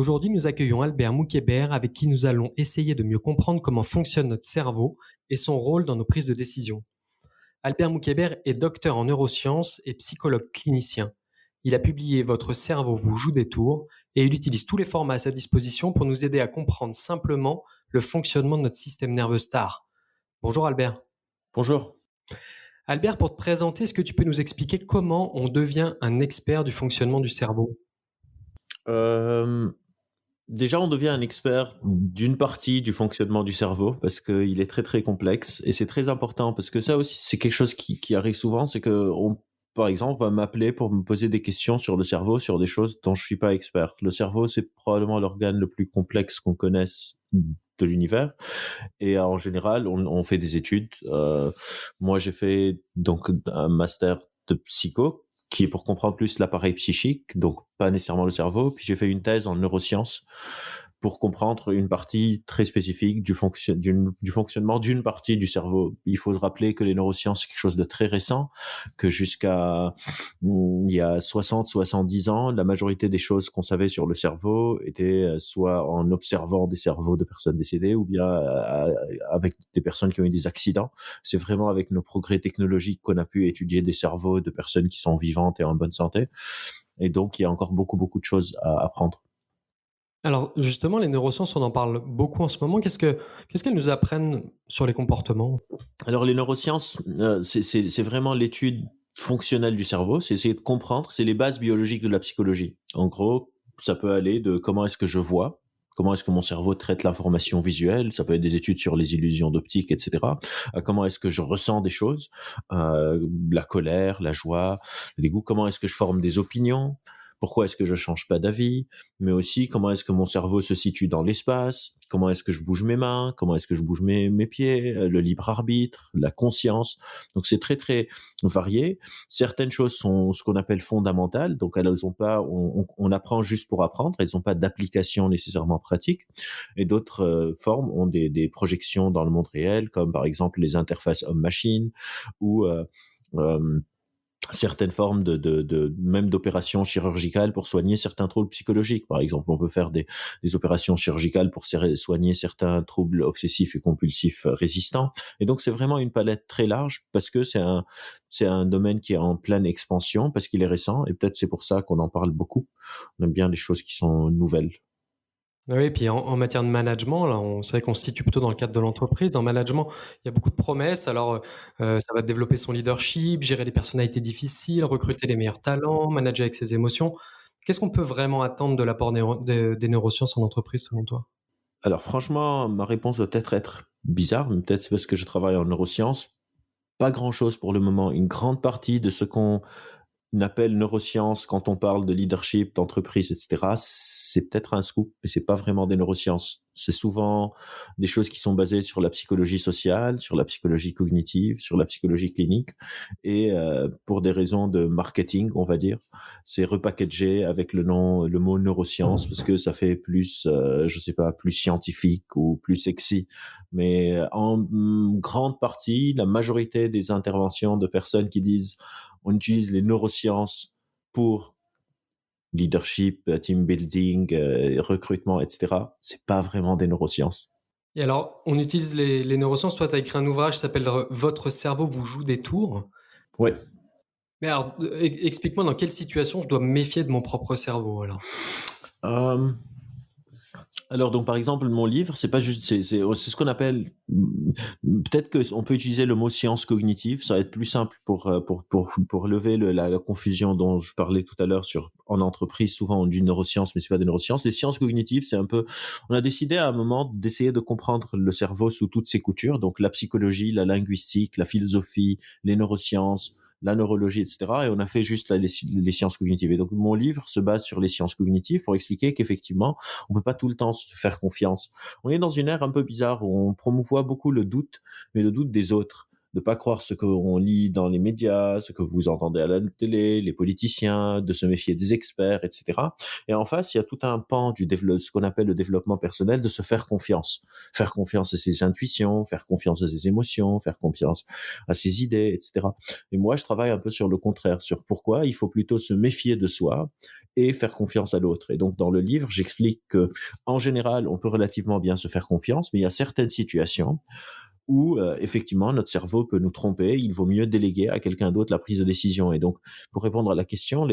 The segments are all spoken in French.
Aujourd'hui, nous accueillons Albert Moukébert avec qui nous allons essayer de mieux comprendre comment fonctionne notre cerveau et son rôle dans nos prises de décision. Albert Moukébert est docteur en neurosciences et psychologue clinicien. Il a publié Votre cerveau vous joue des tours et il utilise tous les formats à sa disposition pour nous aider à comprendre simplement le fonctionnement de notre système nerveux star. Bonjour Albert. Bonjour. Albert, pour te présenter, est-ce que tu peux nous expliquer comment on devient un expert du fonctionnement du cerveau? Hem, Déjà, on devient un expert d'une partie du fonctionnement du cerveau parce qu'il est très, très complexe et c'est très important parce que ça aussi, c'est quelque chose qui arrive souvent, c'est qu'on par exemple, va m'appeler pour me poser des questions sur le cerveau, sur des choses dont je suis pas expert. Le cerveau, c'est probablement l'organe le plus complexe qu'on connaisse de l'univers et en général, on fait des études. Moi, j'ai fait donc un master de psycho qui est pour comprendre plus l'appareil psychique, donc pas nécessairement le cerveau. Puis j'ai fait une thèse en neurosciences pour comprendre une partie très spécifique du fonctionnement d'une partie du cerveau. Il faut se rappeler que les neurosciences, c'est quelque chose de très récent, que jusqu'à il y a 60-70 ans, la majorité des choses qu'on savait sur le cerveau étaient soit en observant des cerveaux de personnes décédées ou bien avec des personnes qui ont eu des accidents. C'est vraiment avec nos progrès technologiques qu'on a pu étudier des cerveaux de personnes qui sont vivantes et en bonne santé. Et donc, il y a encore beaucoup, beaucoup de choses à apprendre. Alors justement, les neurosciences, on en parle beaucoup en ce moment. Qu'est-ce qu'elles nous apprennent sur les comportements? Alors, les neurosciences, c'est vraiment l'étude fonctionnelle du cerveau. C'est essayer de comprendre. C'est les bases biologiques de la psychologie. En gros, ça peut aller de comment est-ce que je vois, comment est-ce que mon cerveau traite l'information visuelle. Ça peut être des études sur les illusions d'optique, etc. Comment est-ce que je ressens des choses, la colère, la joie, le dégoût. Comment est-ce que je forme des opinions. Pourquoi est-ce que je change pas d'avis, mais aussi comment est-ce que mon cerveau se situe dans l'espace, comment est-ce que je bouge mes mains, comment est-ce que je bouge mes pieds, le libre arbitre, la conscience. Donc c'est très très varié. Certaines choses sont ce qu'on appelle fondamentales, donc elles ont pas, on apprend juste pour apprendre, elles n'ont pas d'application nécessairement pratique. Et d'autres formes ont des projections dans le monde réel, comme par exemple les interfaces homme-machine ou euh, certaines formes même d'opérations chirurgicales pour soigner certains troubles psychologiques. Par exemple, on peut faire des opérations chirurgicales pour soigner certains troubles obsessifs et compulsifs résistants. Et donc, c'est vraiment une palette très large parce que c'est un domaine qui est en pleine expansion parce qu'il est récent et peut-être c'est pour ça qu'on en parle beaucoup. On aime bien les choses qui sont nouvelles. Oui, et puis en matière de management, là, c'est vrai qu'on se situe plutôt dans le cadre de l'entreprise. Dans le management, il y a beaucoup de promesses. Alors, ça va développer son leadership, gérer les personnalités difficiles, recruter les meilleurs talents, manager avec ses émotions. Qu'est-ce qu'on peut vraiment attendre de l'apport des neurosciences en entreprise, selon toi? Alors franchement, ma réponse doit peut-être être bizarre, mais peut-être c'est parce que je travaille en neurosciences. Pas grand-chose pour le moment. Une grande partie de ce qu'on appelle neurosciences quand on parle de leadership, d'entreprise, etc., c'est peut-être un scoop, mais c'est pas vraiment des neurosciences. C'est souvent des choses qui sont basées sur la psychologie sociale, sur la psychologie cognitive, sur la psychologie clinique, et pour des raisons de marketing, on va dire, c'est repackagé avec le mot neurosciences parce que ça fait plus, je sais pas, plus scientifique ou plus sexy. Mais en grande partie, la majorité des interventions de personnes qui disent on utilise les neurosciences pour leadership, team building, recrutement, etc. C'est pas vraiment des neurosciences. Et alors, on utilise les neurosciences. Toi, tu as écrit un ouvrage qui s'appelle Votre cerveau vous joue des tours. Ouais. Mais alors, explique-moi dans quelle situation je dois me méfier de mon propre cerveau, alors? Euh, Alors donc par exemple mon livre c'est pas juste c'est ce qu'on appelle peut-être que on peut utiliser le mot science cognitive, ça va être plus simple pour lever la confusion dont je parlais tout à l'heure sur en entreprise souvent on dit neurosciences mais c'est pas des neurosciences. Les sciences cognitives c'est un peu on a décidé à un moment d'essayer de comprendre le cerveau sous toutes ses coutures, donc la psychologie, la linguistique, la philosophie, les neurosciences, la neurologie, etc. Et on a fait juste les sciences cognitives. Et donc mon livre se base sur les sciences cognitives pour expliquer qu'effectivement on peut pas tout le temps se faire confiance. On est dans une ère un peu bizarre où on promouvoit beaucoup le doute, mais le doute des autres. De pas croire ce qu'on lit dans les médias, ce que vous entendez à la télé, les politiciens, de se méfier des experts, etc. Et en face, il y a tout un pan ce qu'on appelle le développement personnel, de se faire confiance. Faire confiance à ses intuitions, faire confiance à ses émotions, faire confiance à ses idées, etc. Et moi, je travaille un peu sur le contraire, sur pourquoi il faut plutôt se méfier de soi et faire confiance à l'autre. Et donc, dans le livre, j'explique que, en général, on peut relativement bien se faire confiance, mais il y a certaines situations où effectivement notre cerveau peut nous tromper, il vaut mieux déléguer à quelqu'un d'autre la prise de décision. Et donc, pour répondre à la question,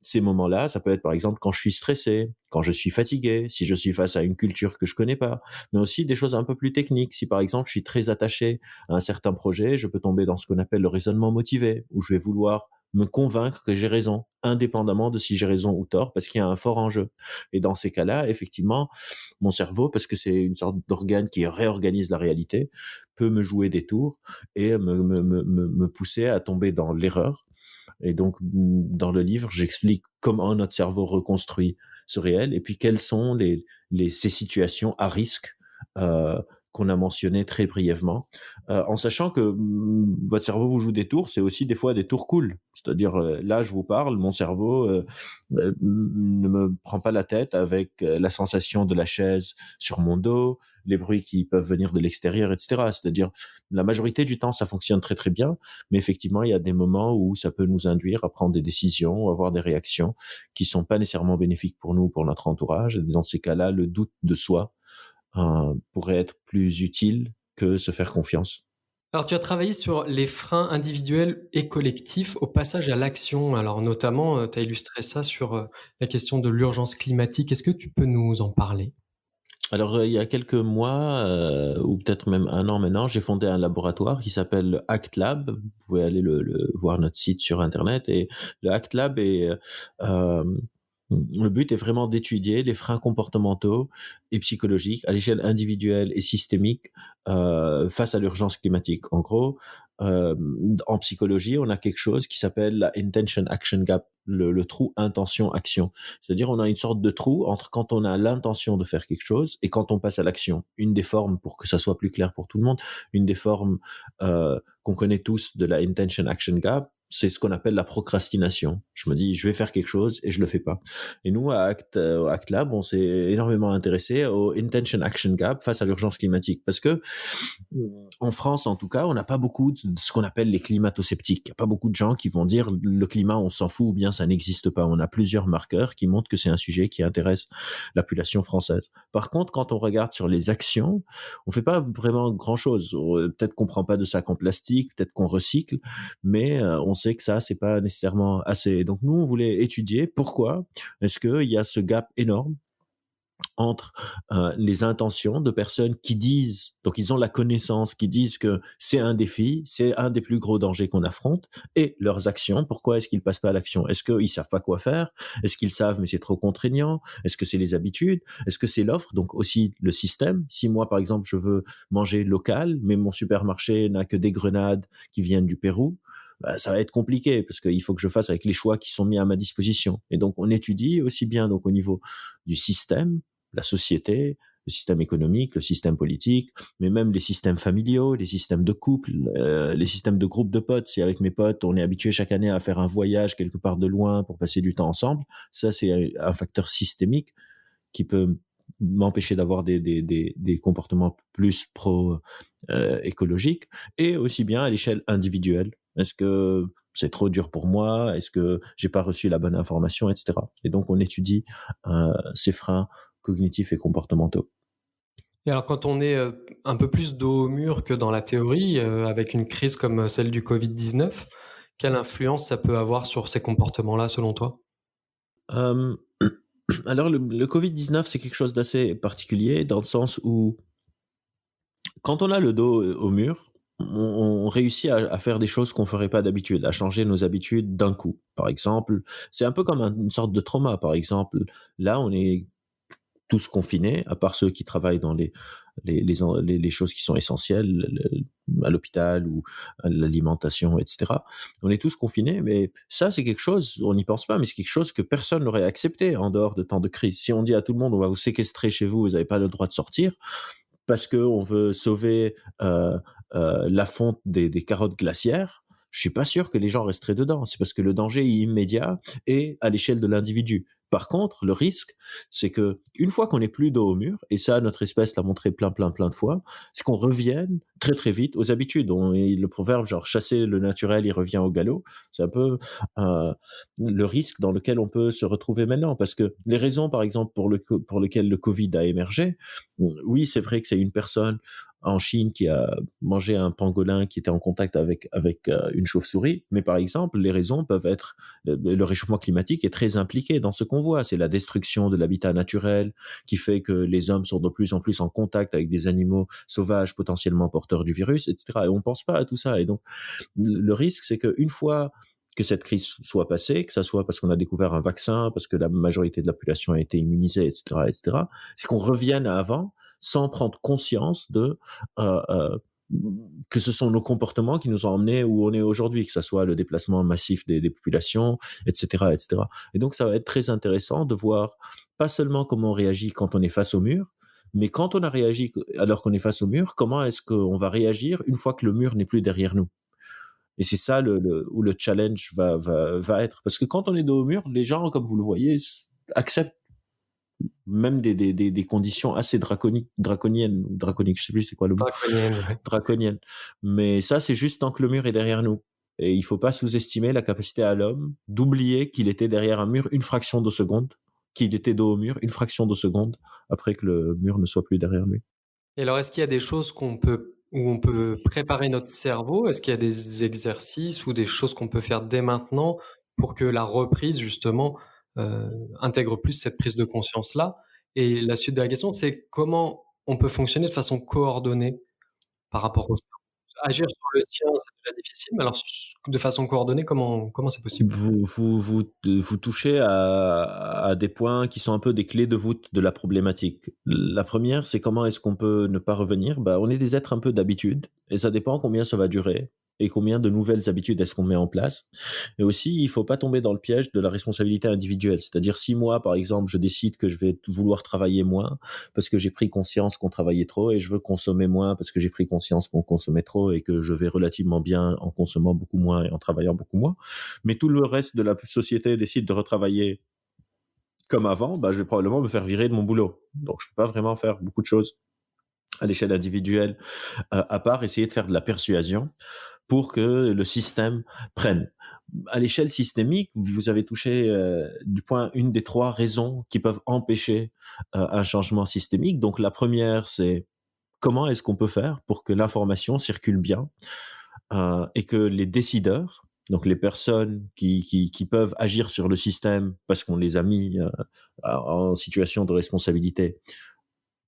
ces moments-là, ça peut être par exemple quand je suis stressé, quand je suis fatigué, si je suis face à une culture que je connais pas, mais aussi des choses un peu plus techniques. Si par exemple je suis très attaché à un certain projet, je peux tomber dans ce qu'on appelle le raisonnement motivé, où je vais vouloir me convaincre que j'ai raison, indépendamment de si j'ai raison ou tort, parce qu'il y a un fort enjeu. Et dans ces cas-là, effectivement, mon cerveau, parce que c'est une sorte d'organe qui réorganise la réalité, peut me jouer des tours et me pousser à tomber dans l'erreur. Et donc, dans le livre, j'explique comment notre cerveau reconstruit ce réel et puis quelles sont ces situations à risque euh, qu'on a mentionnées très brièvement, en sachant que votre cerveau vous joue des tours, c'est aussi des fois des tours cool. C'est-à-dire, là, je vous parle, mon cerveau ne me prend pas la tête avec la sensation de la chaise sur mon dos, les bruits qui peuvent venir de l'extérieur, etc. C'est-à-dire, la majorité du temps, ça fonctionne très très bien, mais effectivement, il y a des moments où ça peut nous induire à prendre des décisions ou avoir des réactions qui sont pas nécessairement bénéfiques pour nous, pour notre entourage. Et dans ces cas-là, le doute de soi pourrait être plus utile que se faire confiance. Alors, tu as travaillé sur les freins individuels et collectifs au passage à l'action. Alors, notamment, tu as illustré ça sur la question de l'urgence climatique. Est-ce que tu peux nous en parler? Alors, il y a quelques mois, ou peut-être même un an maintenant, j'ai fondé un laboratoire qui s'appelle Act Lab. Vous pouvez aller voir notre site sur internet. Et le Act Lab le but est vraiment d'étudier les freins comportementaux et psychologiques à l'échelle individuelle et systémique face à l'urgence climatique. En gros, euh, en psychologie, on a quelque chose qui s'appelle la intention action gap, le trou intention action. C'est-à-dire, on a une sorte de trou entre quand on a l'intention de faire quelque chose et quand on passe à l'action. Une des formes, pour que ça soit plus clair pour tout le monde, une des formes qu'on connaît tous de la intention action gap, c'est ce qu'on appelle la procrastination. Je me dis, je vais faire quelque chose et je le fais pas. Et nous, au Act Lab, on s'est énormément intéressé au intention action gap face à l'urgence climatique. Parce que, en France, en tout cas, on n'a pas beaucoup de ce qu'on appelle les climato-sceptiques. Il n'y a pas beaucoup de gens qui vont dire le climat, on s'en fout ou bien ça n'existe pas. On a plusieurs marqueurs qui montrent que c'est un sujet qui intéresse la population française. Par contre, quand on regarde sur les actions, on fait pas vraiment grand chose. Peut-être qu'on prend pas de sac en plastique, peut-être qu'on recycle, mais on sait que ça, c'est pas nécessairement assez. Donc nous, on voulait étudier pourquoi est-ce qu'il y a ce gap énorme entre les intentions de personnes qui disent, donc ils ont la connaissance, qui disent que c'est un défi, c'est un des plus gros dangers qu'on affronte, et leurs actions, pourquoi est-ce qu'ils passent pas à l'action? Est-ce qu'ils savent pas quoi faire? Est-ce qu'ils savent mais c'est trop contraignant? Est-ce que c'est les habitudes? Est-ce que c'est l'offre? Donc aussi le système. Si moi, par exemple, je veux manger local, mais mon supermarché n'a que des grenades qui viennent du Pérou, bah, ça va être compliqué parce qu'il faut que je fasse avec les choix qui sont mis à ma disposition. Et donc, on étudie aussi bien donc au niveau du système, la société, le système économique, le système politique, mais même les systèmes familiaux, les systèmes de couple, les systèmes de groupe de potes. Si avec mes potes, on est habitué chaque année à faire un voyage quelque part de loin pour passer du temps ensemble, ça c'est un facteur systémique qui peut m'empêcher d'avoir des comportements plus pro-écologiques, et aussi bien à l'échelle individuelle. Est-ce que c'est trop dur pour moi? Est-ce que j'ai pas reçu la bonne information, etc. Et donc, on étudie ces freins cognitifs et comportementaux. Et alors quand on est, un peu plus dos au mur que dans la théorie, avec une crise comme celle du Covid-19, quelle influence ça peut avoir sur ces comportements-là selon toi? Euh, alors, le Covid-19, c'est quelque chose d'assez particulier dans le sens où quand on a le dos au mur, on réussit à faire des choses qu'on ferait pas d'habitude, à changer nos habitudes d'un coup. Par exemple, c'est un peu comme une sorte de trauma. Par exemple, là, on est tous confinés, à part ceux qui travaillent dans les choses qui sont essentielles, à l'hôpital ou à l'alimentation, etc. On est tous confinés, mais ça, c'est quelque chose, on n'y pense pas, mais c'est quelque chose que personne n'aurait accepté en dehors de temps de crise. Si on dit à tout le monde, on va vous séquestrer chez vous, vous n'avez pas le droit de sortir, parce qu'on veut sauver la fonte des carottes glaciaires, je suis pas sûr que les gens resteraient dedans. C'est parce que le danger est immédiat et à l'échelle de l'individu. Par contre, le risque, c'est que une fois qu'on n'est plus dos au mur, et ça, notre espèce l'a montré plein, plein, plein de fois, c'est qu'on revienne très, très vite aux habitudes. Le proverbe, genre chasser le naturel, il revient au galop. C'est un peu le risque dans lequel on peut se retrouver maintenant. Parce que les raisons, par exemple, pour lesquelles le Covid a émergé, oui, c'est vrai que c'est une personne en Chine qui a mangé un pangolin qui était en contact avec une chauve-souris. Mais par exemple, les raisons peuvent être le réchauffement climatique est très impliqué dans ce qu'on voit. C'est la destruction de l'habitat naturel qui fait que les hommes sont de plus en plus en contact avec des animaux sauvages potentiellement porteurs du virus, etc. Et on ne pense pas à tout ça. Et donc, le risque, c'est qu'une fois que cette crise soit passée, que ça soit parce qu'on a découvert un vaccin, parce que la majorité de la population a été immunisée, etc., c'est qu'on revienne à avant sans prendre conscience de que ce sont nos comportements qui nous ont emmenés où on est aujourd'hui, que ce soit le déplacement massif des populations, etc., etc. Et donc, ça va être très intéressant de voir pas seulement comment on réagit quand on est face au mur, mais quand on a réagi alors qu'on est face au mur, comment est-ce qu'on va réagir une fois que le mur n'est plus derrière nous? Et c'est ça où le challenge va être. Parce que quand on est dos au mur, les gens, comme vous le voyez, acceptent même des conditions assez draconiennes, ou draconiques, je sais plus c'est quoi le mot, Draconienne, ouais. draconiennes. Mais ça, c'est juste tant que le mur est derrière nous. Et il faut pas sous-estimer la capacité à l'homme d'oublier qu'il était derrière un mur une fraction de seconde, qu'il était dos au mur une fraction de seconde après que le mur ne soit plus derrière lui. Et alors, est-ce qu'il y a des choses où on peut préparer notre cerveau? Est-ce qu'il y a des exercices ou des choses qu'on peut faire dès maintenant pour que la reprise justement, heu, intègre plus cette prise de conscience-là? Et la suite de la question, c'est comment on peut fonctionner de façon coordonnée par rapport au cerveau? Agir sur le sien, c'est déjà difficile, mais alors de façon coordonnée, comment c'est possible? Vous touchez à des points qui sont un peu des clés de voûte de la problématique. La première, c'est comment est-ce qu'on peut ne pas revenir? Bah, on est des êtres un peu d'habitude et ça dépend combien ça va durer et combien de nouvelles habitudes est-ce qu'on met en place. Et aussi, il faut pas tomber dans le piège de la responsabilité individuelle. C'est-à-dire, si moi, par exemple, je décide que je vais vouloir travailler moins parce que j'ai pris conscience qu'on travaillait trop et je veux consommer moins parce que j'ai pris conscience qu'on consommait trop et que je vais relativement bien en consommant beaucoup moins et en travaillant beaucoup moins, mais tout le reste de la société décide de retravailler comme avant, bah, je vais probablement me faire virer de mon boulot. Donc, je peux pas vraiment faire beaucoup de choses à l'échelle individuelle, à part essayer de faire de la persuasion pour que le système prenne. À l'échelle systémique, vous avez touché du point une des trois raisons qui peuvent empêcher un changement systémique. Donc, la première, c'est comment est-ce qu'on peut faire pour que l'information circule bien et que les décideurs, donc les personnes qui peuvent agir sur le système parce qu'on les a mis en situation de responsabilité,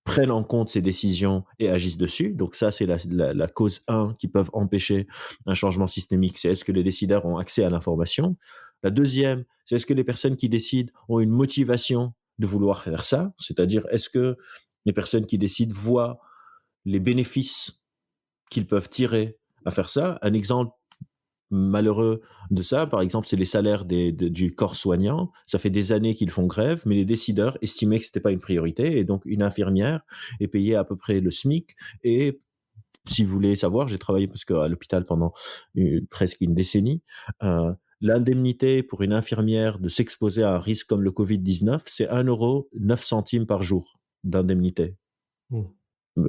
prennent en compte ces décisions et agissent dessus. Donc ça, c'est la cause 1 qui peuvent empêcher un changement systémique. C'est est-ce que les décideurs ont accès à l'information? La deuxième, c'est est-ce que les personnes qui décident ont une motivation de vouloir faire ça? C'est-à-dire, est-ce que les personnes qui décident voient les bénéfices qu'ils peuvent tirer à faire ça? Un exemple malheureux de ça, par exemple, c'est les salaires du corps soignant. Ça fait des années qu'ils font grève, mais les décideurs estimaient que c'était pas une priorité. Et donc, une infirmière est payée à peu près le SMIC. Et si vous voulez savoir, j'ai travaillé parce qu'à l'hôpital pendant presque une décennie. L'indemnité pour une infirmière de s'exposer à un risque comme le Covid-19, c'est 1,09 € par jour d'indemnité. Mmh.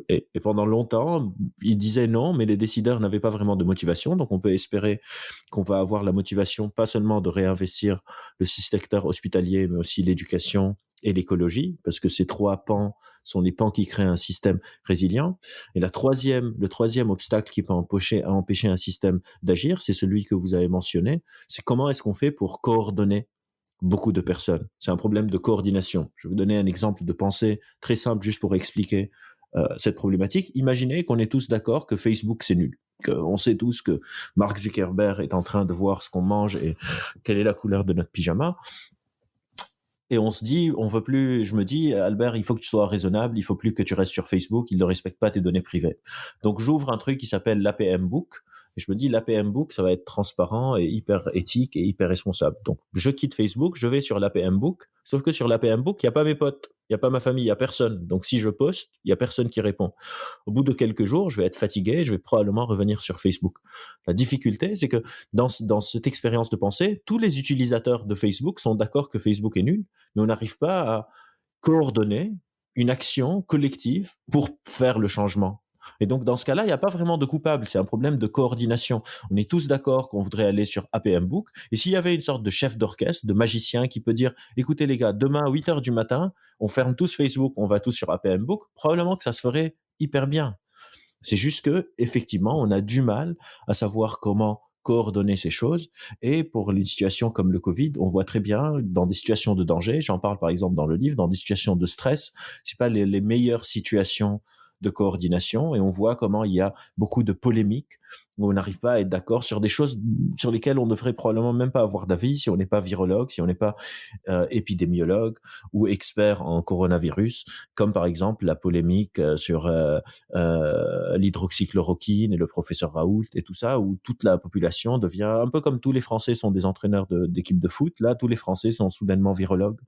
Et pendant longtemps, ils disaient non, mais les décideurs n'avaient pas vraiment de motivation. Donc, on peut espérer qu'on va avoir la motivation, pas seulement de réinvestir le secteur hospitalier, mais aussi l'éducation et l'écologie, parce que ces trois pans sont les pans qui créent un système résilient. Et le troisième obstacle qui peut empêcher un système d'agir, c'est celui que vous avez mentionné. C'est comment est-ce qu'on fait pour coordonner beaucoup de personnes. C'est un problème de coordination. Je vais vous donner un exemple de pensée très simple juste pour expliquer cette problématique. Imaginez qu'on est tous d'accord que Facebook c'est nul, qu'on sait tous que Mark Zuckerberg est en train de voir ce qu'on mange et quelle est la couleur de notre pyjama. Et on se dit, on veut plus, je me dis, Albert, il faut que tu sois raisonnable, il faut plus que tu restes sur Facebook, il ne respecte pas tes données privées. Donc, j'ouvre un truc qui s'appelle l'APM Book, et je me dis, l'APM Book, ça va être transparent et hyper éthique et hyper responsable. Donc, je quitte Facebook, je vais sur l'APM Book, sauf que sur l'APM Book, il n'y a pas mes potes, il n'y a pas ma famille, il n'y a personne. Donc si je poste, il n'y a personne qui répond. Au bout de quelques jours, je vais être fatigué, je vais probablement revenir sur Facebook. La difficulté, c'est que dans cette expérience de pensée, tous les utilisateurs de Facebook sont d'accord que Facebook est nul, mais on n'arrive pas à coordonner une action collective pour faire le changement. Et donc, dans ce cas-là, il n'y a pas vraiment de coupable. C'est un problème de coordination. On est tous d'accord qu'on voudrait aller sur APM Book. Et s'il y avait une sorte de chef d'orchestre, de magicien qui peut dire, écoutez les gars, demain à 8 heures du matin, on ferme tous Facebook, on va tous sur APM Book, probablement que ça se ferait hyper bien. C'est juste que, effectivement, on a du mal à savoir comment coordonner ces choses. Et pour une situation comme le Covid, on voit très bien dans des situations de danger, j'en parle par exemple dans le livre, dans des situations de stress, c'est pas les meilleures situations de coordination, et on voit comment il y a beaucoup de polémiques où on n'arrive pas à être d'accord sur des choses sur lesquelles on ne devrait probablement même pas avoir d'avis si on n'est pas virologue, si on n'est pas épidémiologue ou expert en coronavirus, comme par exemple la polémique sur l'hydroxychloroquine et le professeur Raoult et tout ça, où toute la population devient un peu comme tous les Français sont des entraîneurs d'équipes de foot. Là, tous les Français sont soudainement virologues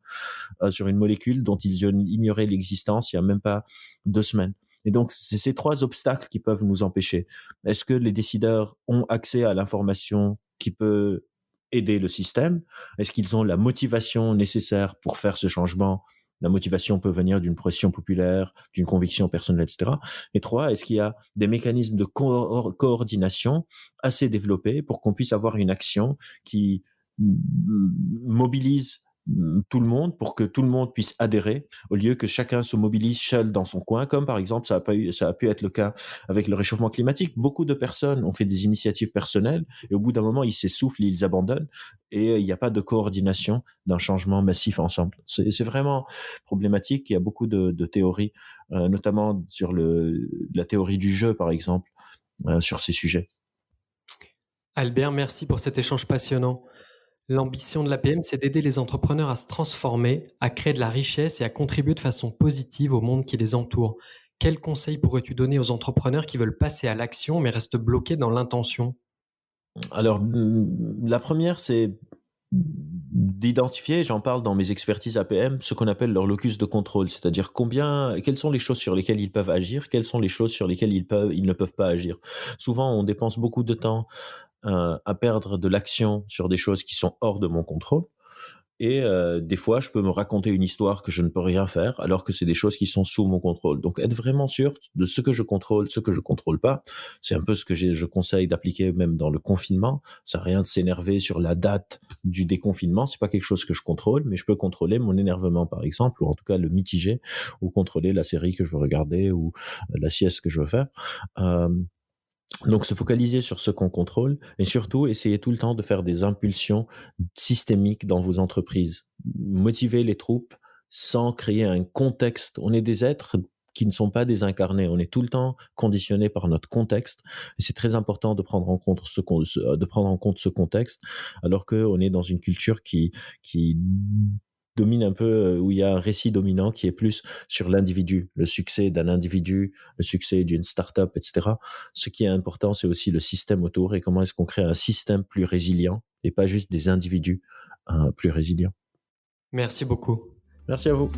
sur une molécule dont ils ignoraient l'existence il y a même pas 2 semaines. Et donc, c'est ces 3 obstacles qui peuvent nous empêcher. Est-ce que les décideurs ont accès à l'information qui peut aider le système? Est-ce qu'ils ont la motivation nécessaire pour faire ce changement? La motivation peut venir d'une pression populaire, d'une conviction personnelle, etc. Et 3, est-ce qu'il y a des mécanismes de coordination assez développés pour qu'on puisse avoir une action qui mobilise tout le monde pour que tout le monde puisse adhérer au lieu que chacun se mobilise seul dans son coin, comme par exemple ça a pu être le cas avec le réchauffement climatique. Beaucoup de personnes ont fait des initiatives personnelles et au bout d'un moment ils s'essoufflent, ils abandonnent et il n'y a pas de coordination d'un changement massif ensemble. C'est vraiment problématique. Il y a beaucoup de théories, notamment sur la théorie du jeu par exemple, sur ces sujets. Albert, merci pour cet échange passionnant. L'ambition de l'APM, c'est d'aider les entrepreneurs à se transformer, à créer de la richesse et à contribuer de façon positive au monde qui les entoure. Quels conseils pourrais-tu donner aux entrepreneurs qui veulent passer à l'action mais restent bloqués dans l'intention? Alors, la première, c'est d'identifier, j'en parle dans mes expertises APM, ce qu'on appelle leur locus de contrôle, c'est-à-dire quelles sont les choses sur lesquelles ils peuvent agir, quelles sont les choses sur lesquelles ils ne peuvent pas agir. Souvent, on dépense beaucoup de temps à perdre de l'action sur des choses qui sont hors de mon contrôle. Et des fois, je peux me raconter une histoire que je ne peux rien faire, alors que c'est des choses qui sont sous mon contrôle. Donc, être vraiment sûr de ce que je contrôle, ce que je contrôle pas, c'est un peu ce que je conseille d'appliquer même dans le confinement. Ça n'a rien de s'énerver sur la date du déconfinement. C'est pas quelque chose que je contrôle, mais je peux contrôler mon énervement, par exemple, ou en tout cas le mitiger, ou contrôler la série que je veux regarder, ou la sieste que je veux faire. Donc, se focaliser sur ce qu'on contrôle et surtout essayer tout le temps de faire des impulsions systémiques dans vos entreprises. Motiver les troupes sans créer un contexte. On est des êtres qui ne sont pas désincarnés. On est tout le temps conditionnés par notre contexte. Et c'est très important de prendre en compte ce contexte, alors qu'on est dans une culture qui domine un peu, où il y a un récit dominant qui est plus sur l'individu, le succès d'un individu, le succès d'une start-up, etc. Ce qui est important, c'est aussi le système autour et comment est-ce qu'on crée un système plus résilient et pas juste des individus plus résilients. Merci beaucoup. Merci à vous.